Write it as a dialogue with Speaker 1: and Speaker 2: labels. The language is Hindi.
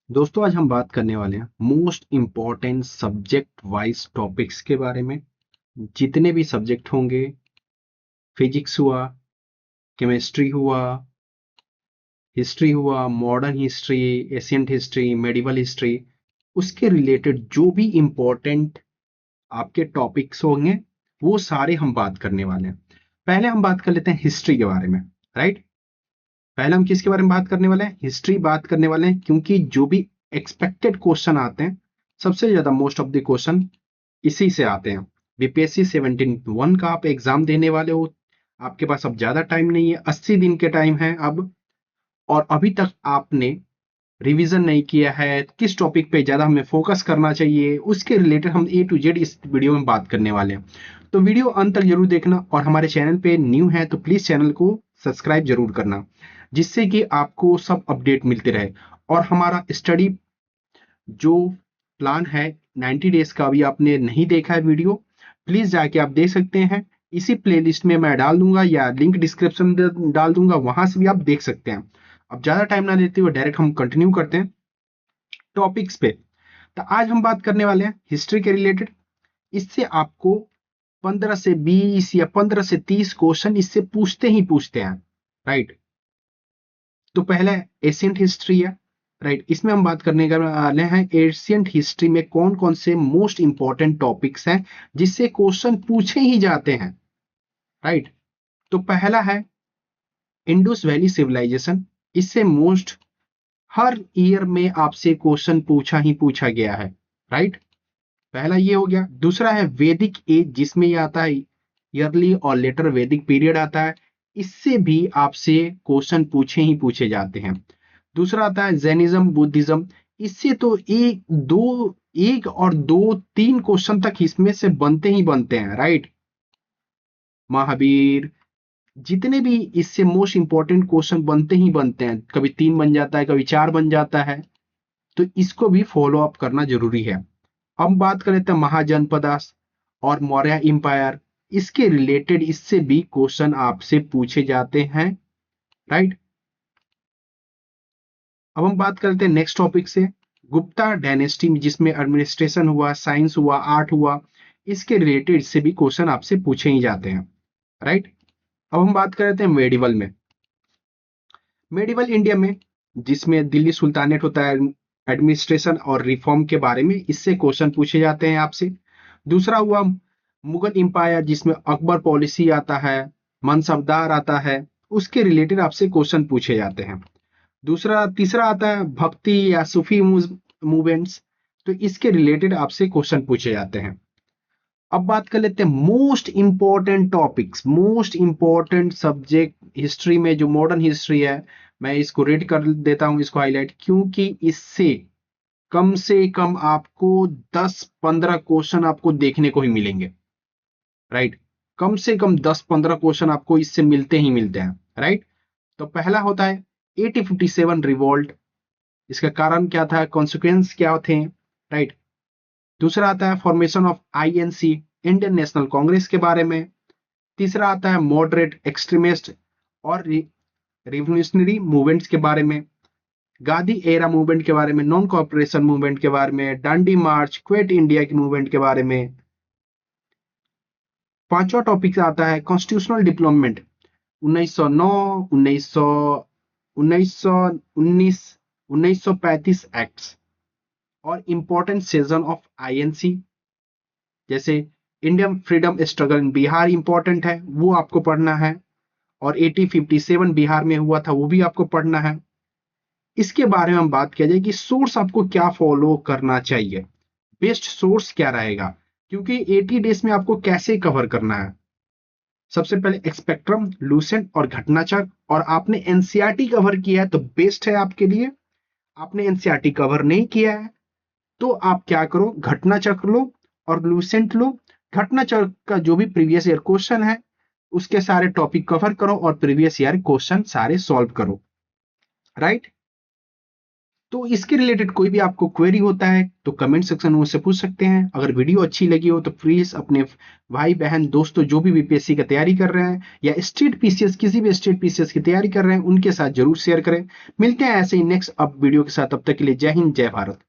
Speaker 1: दोस्तों आज हम बात करने वाले हैं most important subject wise topics के बारे में। जितने भी सब्जेक्ट होंगे, फिजिक्स हुआ, केमिस्ट्री हुआ, हिस्ट्री हुआ, modern history, ancient history, medieval history, उसके रिलेटेड जो भी इम्पोर्टेंट आपके टॉपिक्स होंगे वो सारे हम बात करने वाले हैं। पहले हम बात कर लेते हैं हिस्ट्री के बारे में। राइट, पहले हम किसके बारे में बात करने वाले हैं? हिस्ट्री बात करने वाले हैं, क्योंकि जो भी एक्सपेक्टेड क्वेश्चन आते हैं, सबसे ज्यादा मोस्ट ऑफ द क्वेश्चन इसी से आते हैं। बीपीएससी 71 का आप एग्जाम देने वाले हो, आपके पास अब ज्यादा टाइम नहीं है, 80 दिन के टाइम है अब, और अभी तक आपने रिवीजन नहीं किया है, किस टॉपिक पे ज्यादा हमें फोकस करना चाहिए, उसके रिलेटेड हम ए टू जेड इस वीडियो में बात करने वाले हैं। तो वीडियो अंत तक जरूर देखना, और हमारे चैनल पे न्यू है तो प्लीज चैनल को सब्सक्राइब जरूर करना, जिससे कि आपको सब अपडेट मिलते रहे। और हमारा स्टडी जो प्लान है 90 डेज का, अभी आपने नहीं देखा है वीडियो, प्लीज जाके आप देख सकते हैं। इसी प्लेलिस्ट में मैं डाल दूंगा या लिंक डिस्क्रिप्शन में डाल दूंगा, वहां से भी आप देख सकते हैं। अब ज्यादा टाइम ना लेते हुए डायरेक्ट हम कंटिन्यू करते हैं टॉपिक्स पे। तो आज हम बात करने वाले हैं हिस्ट्री के रिलेटेड। इससे आपको 15 से 20 या 15 से 30 क्वेश्चन इससे पूछते ही पूछते हैं। राइट, तो पहला एशियंट हिस्ट्री है। राइट, इसमें हम बात करने वाले हैं एशियंट हिस्ट्री में कौन कौन से मोस्ट इंपॉर्टेंट टॉपिक्स हैं जिससे क्वेश्चन पूछे ही जाते हैं। राइट, तो पहला है इंडस वैली सिविलाइजेशन। इससे मोस्ट हर ईयर में आपसे क्वेश्चन पूछा ही पूछा गया है। राइट, पहला ये हो गया। दूसरा है वैदिक एज, जिसमें ये आता है ईयरली और लेटर वैदिक पीरियड आता है, इससे भी आपसे क्वेश्चन पूछे ही पूछे जाते हैं। दूसरा आता है जैनिज्म बुद्धिज्म। इससे तो एक और दो तीन क्वेश्चन तक इसमें से बनते ही बनते हैं। राइट, महावीर, जितने भी इससे मोस्ट इंपॉर्टेंट क्वेश्चन बनते ही बनते हैं, कभी तीन बन जाता है, कभी चार बन जाता है, तो इसको भी फॉलो अप करना जरूरी है। हम बात कर लेते हैं महाजनपदा और मौर्य इंपायर। इसके रिलेटेड इससे भी क्वेश्चन आपसे पूछे जाते हैं। राइट, अब हम बात करते हैं नेक्स्ट टॉपिक से गुप्ता डायनेस्टी, जिसमें एडमिनिस्ट्रेशन हुआ, साइंस हुआ, आर्ट हुआ, इसके रिलेटेड से भी क्वेश्चन आपसे पूछे ही जाते हैं। राइट, अब हम बात कर लेते हैं मेडिवल में। मेडिवल इंडिया में, जिसमें दिल्ली सुल्तानेट होता है, एडमिनिस्ट्रेशन और रिफॉर्म के बारे में इससे क्वेश्चन पूछे जाते हैं आपसे। दूसरा हुआ मुगल इंपायर, जिसमें अकबर पॉलिसी आता है, मनसबदार आता है, उसके रिलेटेड आपसे क्वेश्चन पूछे जाते हैं। तीसरा आता है भक्ति या सूफी मूवमेंट्स, तो इसके रिलेटेड आपसे क्वेश्चन पूछे जाते हैं। अब बात कर लेते हैं most important topics, most important subject history में। जो मॉडर्न हिस्ट्री है, मैं इसको रेड कर देता हूं, इसको हाईलाइट, क्योंकि इससे कम से कम आपको 10-15 क्वेश्चन आपको देखने को ही मिलेंगे। राइट, कम से कम 10-15 क्वेश्चन आपको इससे मिलते ही मिलते हैं। राइट, तो पहला होता है 1857 रिवॉल्ट। इसका कारण क्या था, कॉन्सिक्वेंस क्या थे। राइट, दूसरा आता है formation of INC, Indian national Congress के बारे में। तीसरा आता है मॉडरेट एक्सट्रीमिस्ट और रिवोल्यूशनरी मूवमेंट्स के बारे में, गांधी एरा मूवमेंट के बारे में, नॉन कॉपरेशन मूवमेंट के बारे में, डांडी मार्च, क्विट इंडिया की मूवमेंट के बारे में। पांचवा टॉपिक आता है कॉन्स्टिट्यूशनल डिवेलपमेंट, 1909, 1900, 1919, 1935 एक्ट्स, और इंपॉर्टेंट सेशन ऑफ आईएनसी, जैसे Indian freedom struggle in Bihar important है, वो आपको पढ़ना है, और 1857 बिहार में हुआ था, वो भी आपको पढ़ना है। इसके बारे में हम बात किया जाए कि सोर्स आपको क्या फॉलो करना चाहिए, बेस्ट सोर्स क्या रहेगा, क्योंकि 80 डेज में आपको कैसे कवर करना है। सबसे पहले स्पेक्ट्रम, लूसेंट और घटनाचक्र, और आपने एनसीईआरटी कवर किया है तो बेस्ट है आपके लिए। आपने एनसीईआरटी कवर नहीं किया है तो आप क्या करो, घटना चक्र लो और लूसेंट लो। घटना चक्र का जो भी प्रीवियस ईयर क्वेश्चन है उसके सारे टॉपिक कवर करो और प्रीवियस ईयर क्वेश्चन सारे सॉल्व करो। राइट, तो इसके रिलेटेड कोई भी आपको क्वेरी होता है तो कमेंट सेक्शन में मुझसे पूछ सकते हैं। अगर वीडियो अच्छी लगी हो तो प्लीज अपने भाई बहन दोस्तों जो भी बीपीएससी का तैयारी कर रहे हैं या स्टेट पीसीएस किसी भी स्टेट पीसीएस की तैयारी कर रहे हैं उनके साथ जरूर शेयर करें। मिलते हैं ऐसे ही नेक्स्ट अब वीडियो के साथ, तब तक के लिए जय हिंद जय भारत।